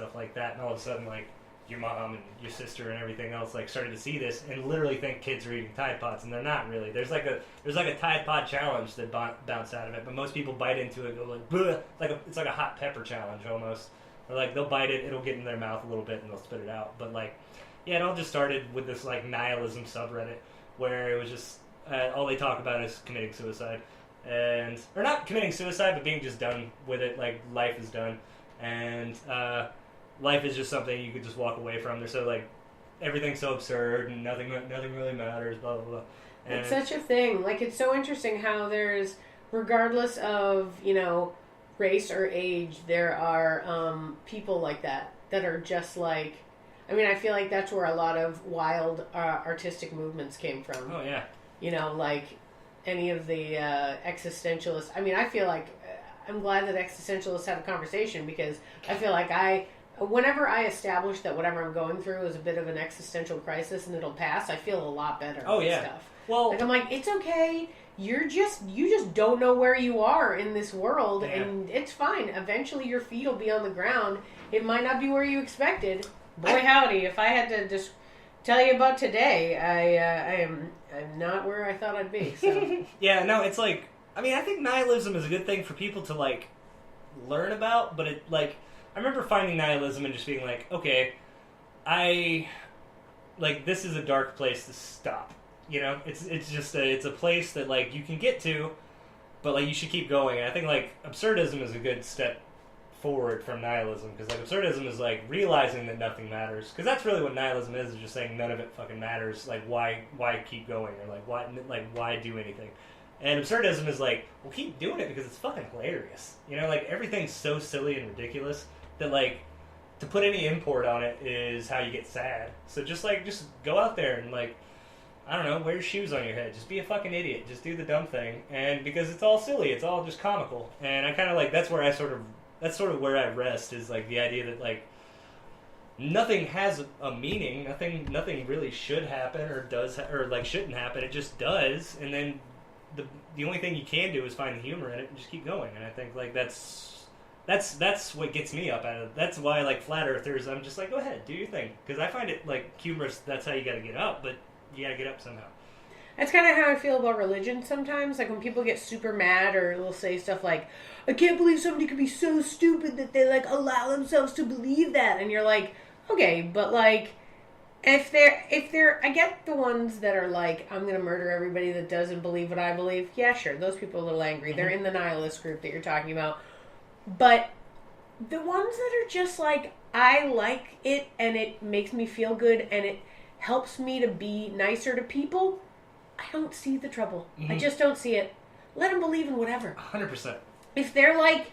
stuff like that, and all of a sudden, like, your mom and your sister and everything else, like, started to see this and literally think kids are eating Tide Pods, and they're not really. There's like a Tide Pod challenge that bounced out of it, but most people bite into it, go like, bleh, it's like a hot pepper challenge almost. Or like, they'll bite it, it'll get in their mouth a little bit, and they'll spit it out. But like, yeah, it all just started with this like nihilism subreddit where it was just all they talk about is committing suicide, or not committing suicide, but being just done with it. Like, life is done, and life is just something you could just walk away from. They're so like, everything's so absurd and nothing really matters, blah blah blah. And it's such a thing. Like, it's so interesting how there's, regardless of, you know, race or age, there are people like that are just like, I mean, I feel like that's where a lot of wild artistic movements came from. Oh yeah. You know, like any of the existentialists. I mean, I feel like I'm glad that existentialists have a conversation, because I feel like whenever I establish that whatever I'm going through is a bit of an existential crisis and it'll pass, I feel a lot better. Oh yeah. Stuff. Well, like, I'm like, it's okay. You just don't know where you are in this world, and it's fine. Eventually, your feet will be on the ground. It might not be where you expected. Boy, howdy! If I had to just tell you about today, I'm not where I thought I'd be. So. Yeah, no, it's like, I mean, I think nihilism is a good thing for people to like learn about, but it like, I remember finding nihilism and just being like, okay, this is a dark place to stop. You know, it's just it's a place that like you can get to, but like you should keep going. And I think like absurdism is a good step forward from nihilism, because like absurdism is like realizing that nothing matters, because that's really what nihilism is just saying none of it fucking matters. Like, why keep going, or why do anything? And absurdism is like, well, keep doing it because it's fucking hilarious. You know, like everything's so silly and ridiculous that like to put any import on it is how you get sad. So just go out there and like, I don't know, wear your shoes on your head. Just be a fucking idiot. Just do the dumb thing. And because it's all silly, it's all just comical. And I kind of like, that's sort of where I rest, is like the idea that like nothing has a meaning. Nothing really should happen or does or like shouldn't happen. It just does. And then the only thing you can do is find the humor in it and just keep going. And I think like that's what gets me up out of it. That's why like flat earthers, I'm just like, go ahead, do your thing, because I find it like humorous. That's how you got to get up, but you gotta get up somehow. That's kind of how I feel about religion sometimes. Like when people get super mad or they'll say stuff like, I can't believe somebody could be so stupid that they like allow themselves to believe that. And you're like, okay, but like, if they're, I get the ones that are like, I'm going to murder everybody that doesn't believe what I believe. Yeah, sure. Those people are a little angry. Mm-hmm. They're in the nihilist group that you're talking about. But the ones that are just like, I like it and it makes me feel good and it helps me to be nicer to people, I don't see the trouble. Mm-hmm. I just don't see it. Let them believe in whatever. 100%. If they're like,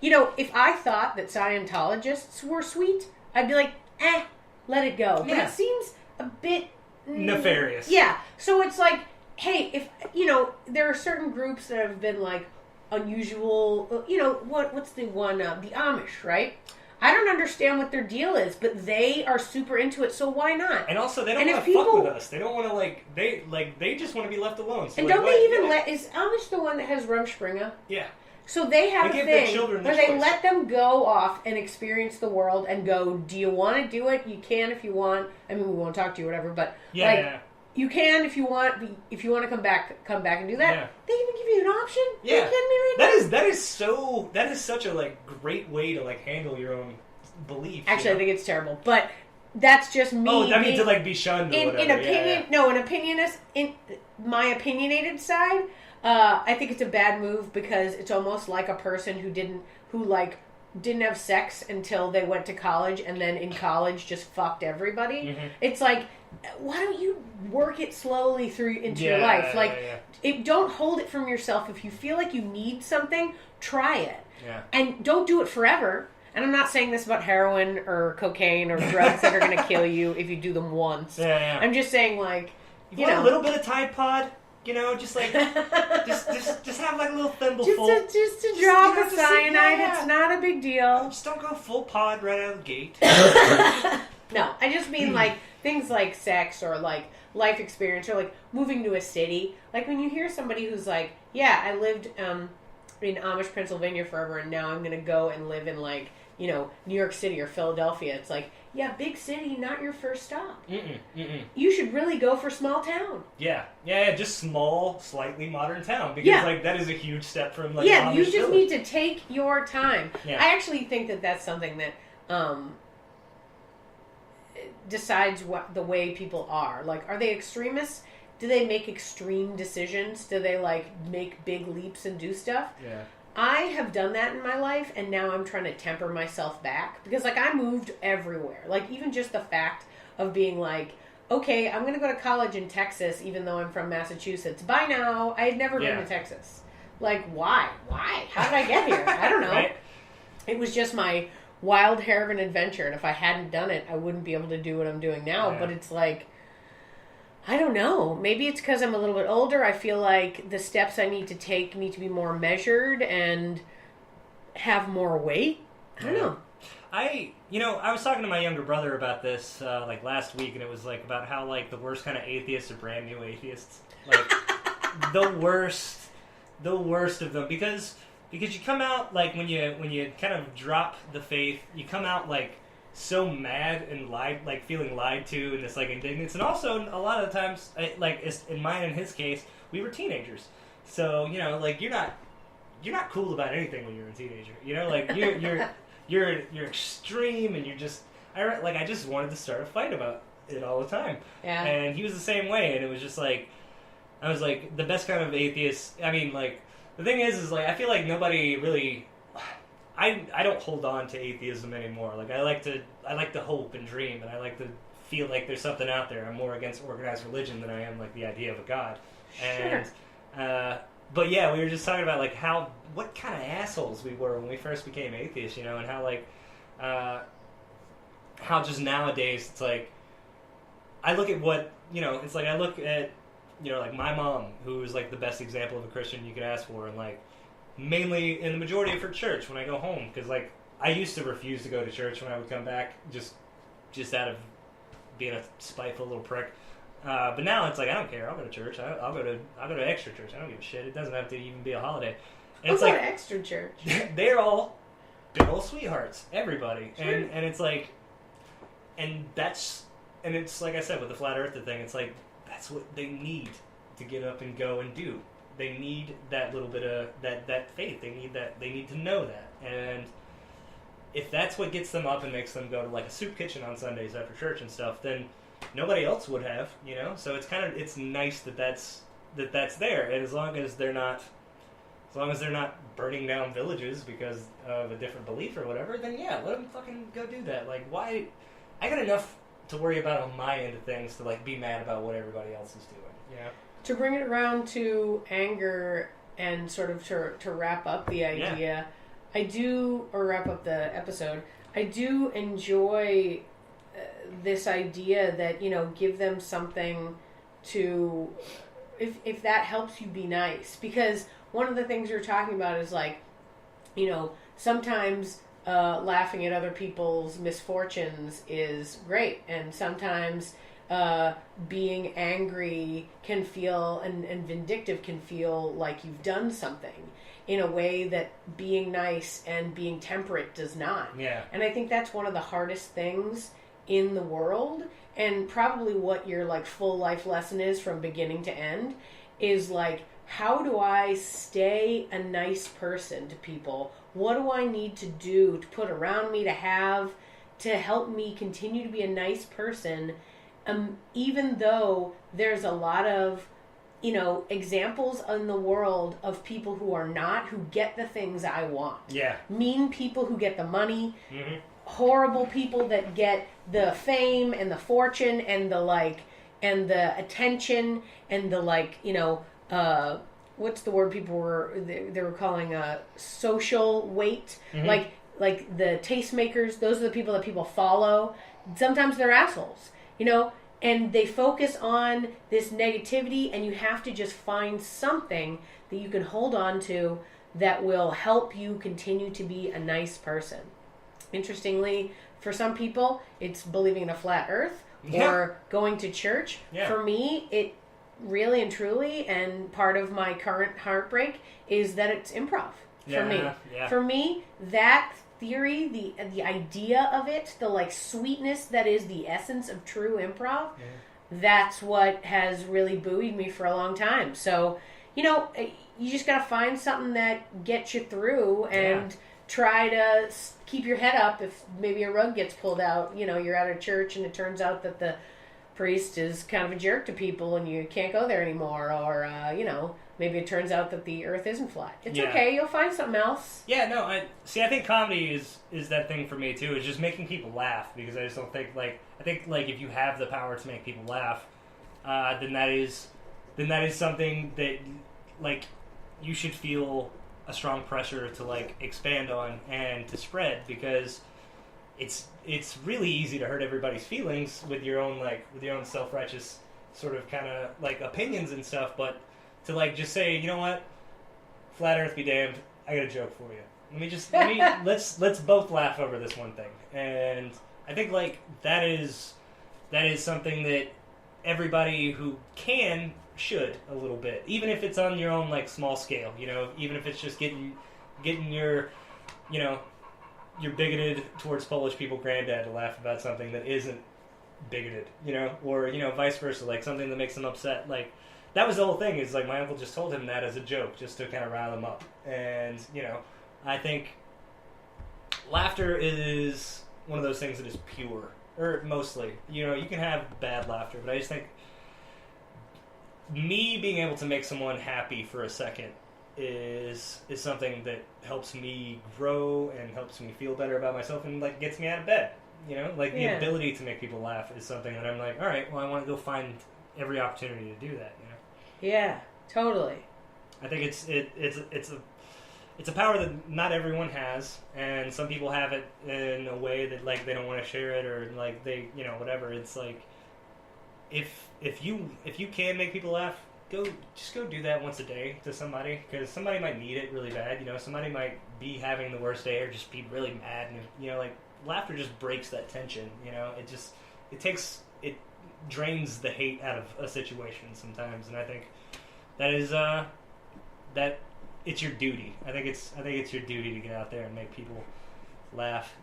you know, if I thought that Scientologists were sweet, I'd be like, let it go. Yeah. But it seems a bit nefarious. Yeah. So it's like, hey, if, you know, there are certain groups that have been like unusual, you know, what's the one, the Amish, right? I don't understand what their deal is, but they are super into it, so why not? And also, they don't want to fuck with us. They don't want to, they just want to be left alone. So and like, don't they even is Amish the one that has Rumspringa? Yeah. So they have a thing where they choice. let them go off and experience the world and go, do you want to do it? You can if you want. I mean, we won't talk to you, whatever, but you can if you want. If you want to come back and do that. Yeah. They even give you an option. Yeah. Are you kidding me right now? That is such a like great way to like handle your own belief. Actually, I think it's terrible, but that's just me. Oh, that means to like be shunned or whatever. In my opinionated side. I think it's a bad move because it's almost like a person who didn't have sex until they went to college and then in college just fucked everybody. Mm-hmm. It's like, why don't you work it slowly through into your life? Don't hold it from yourself. If you feel like you need something, try it. Yeah. And don't do it forever. And I'm not saying this about heroin or cocaine or drugs that are going to kill you if you do them once. Yeah. I'm just saying, like, you know, a little bit of Tide Pod. You know, just like, just have like a little thimbleful. Just a drop of cyanide. It's not a big deal. Just don't go full pod right out of the gate. No, I just mean like things like sex or like life experience or like moving to a city. Like when you hear somebody who's like, yeah, I lived in Amish, Pennsylvania forever and now I'm going to go and live in like New York City or Philadelphia. It's like, yeah, big city, not your first stop. You should really go for small town. Yeah, just small, slightly modern town, because like that is a huge step from like you just need to take your time. Yeah. I actually think that that's something that decides what the way people are. Like, are they extremists? Do they make extreme decisions? Do they like make big leaps and do stuff? Yeah. I have done that in my life, and now I'm trying to temper myself back. Because, like, I moved everywhere. Like, even just the fact of being like, okay, I'm going to go to college in Texas, even though I'm from Massachusetts. Bye now. I had never been to Texas. Like, why? How did I get here? I don't know. Right? It was just my wild hair of an adventure, and if I hadn't done it, I wouldn't be able to do what I'm doing now. But it's like, I don't know. Maybe it's because I'm a little bit older. I feel like the steps I need to take need to be more measured and have more weight. I don't know. I was talking to my younger brother about this like last week, and it was like about how like the worst kind of atheists are brand new atheists. Like the worst of them, because you come out like when you kind of drop the faith, you come out like so mad and feeling lied to, and this like indignance, and also a lot of the times, like in mine and his case, we were teenagers, so like you're not cool about anything when you're a teenager, like you're extreme, and I just wanted to start a fight about it all the time, and he was the same way, and it was just like I was like the best kind of atheist. I mean, like the thing is like I feel like nobody really. I don't hold on to atheism anymore. Like I like to hope and dream, and I like to feel like there's something out there. I'm more against organized religion than I am like the idea of a god. And but yeah, we were just talking about like what kind of assholes we were when we first became atheists, and how like how just nowadays it's like I look at what it's like I look at like my mom, who is like the best example of a Christian you could ask for, and like mainly in the majority of her church when I go home, because like I used to refuse to go to church when I would come back, just out of being a spiteful little prick. But now it's like I don't care. I'll go to church. I'll go to extra church. I don't give a shit. It doesn't have to even be a holiday. And it's like like extra church. They're all big old sweethearts, everybody, sure. and it's like, and it's like I said with the flat earther thing. It's like that's what they need to get up and go and do. They need that little bit of that faith. They need to know that. And if that's what gets them up and makes them go to like a soup kitchen on Sundays after church and stuff, then nobody else would have, So it's nice that's there. And as long as they're not burning down villages because of a different belief or whatever, then yeah, let them fucking go do that. Like, why? I got enough to worry about on my end of things to like be mad about what everybody else is doing. To bring it around to anger and sort of to wrap up the idea, wrap up the episode, I do enjoy this idea that, give them something to, if that helps you be nice. Because one of the things you're talking about is like, sometimes laughing at other people's misfortunes is great. And sometimes being angry can feel and vindictive can feel like you've done something in a way that being nice and being temperate does not. Yeah. And I think that's one of the hardest things in the world, and probably what your like full life lesson is from beginning to end is like, how do I stay a nice person to people? What do I need to do to put around me to help me continue to be a nice person? Even though there's a lot of, examples in the world of people who get the things I want. Yeah. Mean people who get the money. Mm-hmm. Horrible people that get the fame and the fortune and the attention and the what's the word people they were calling social weight. Mm-hmm. Like the tastemakers, those are the people that people follow. Sometimes they're assholes. And they focus on this negativity, and you have to just find something that you can hold on to that will help you continue to be a nice person. Interestingly, for some people, it's believing in a flat earth or going to church. Yeah. For me, it really and truly, and part of my current heartbreak is that it's improv. For me. Yeah. For me, that theory, the idea of it, the like sweetness that is the essence of true improv. Yeah. That's what has really buoyed me for a long time. So, you know, you just got to find something that gets you through and try to keep your head up if maybe a rug gets pulled out. You know, you're at a church and it turns out that the priest is kind of a jerk to people and you can't go there anymore. Or, you know, maybe it turns out that the earth isn't flat. It's okay. You'll find something else. Yeah, no, I think comedy is that thing for me, too. It's just making people laugh because I just don't think, like, I think, like, if you have the power to make people laugh, then that is something that, like, you should feel a strong pressure to, like, expand on and to spread, because it's really easy to hurt everybody's feelings with your own self-righteous sort of kind of, like, opinions and stuff, but to, like, just say, you know what, flat earth be damned, I got a joke for you. Let's both laugh over this one thing. And I think, like, that is something that everybody who can should a little bit, even if it's on your own, like, small scale, you know, even if it's just getting your, you know, your bigoted towards Polish people granddad to laugh about something that isn't bigoted, you know, or, you know, vice versa, like something that makes them upset. Like, that was the whole thing, is like my uncle just told him that as a joke just to kind of rile him up. And, you know, I think laughter is one of those things that is pure, or mostly, you know, you can have bad laughter, but I just think me being able to make someone happy for a second is something that helps me grow and helps me feel better about myself and, like, gets me out of bed, you know, like the ability to make people laugh is something that I'm like, all right, well, I want to go find every opportunity to do that, you know. Yeah, totally. I think it's a power that not everyone has, and some people have it in a way that, like, they don't want to share it, or, like, they, you know, whatever. It's like, if you can make people laugh, go do that once a day to somebody, because somebody might need it really bad. You know, somebody might be having the worst day or just be really mad, and, you know, like, laughter just breaks that tension. You know, it drains the hate out of a situation sometimes, and I think that is that it's your duty. I think it's your duty to get out there and make people laugh.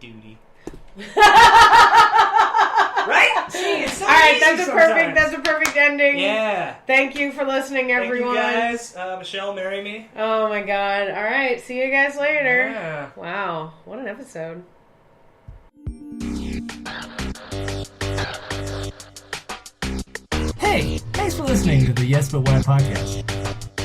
Duty. Right? See, it's so all right, easy that's a perfect ending. Yeah. Thank you for listening, everyone. Thank you guys. Michelle, marry me. Oh my God. All right, see you guys later. Yeah. Wow, what an episode. Hey, thanks for listening to the Yes But Why podcast.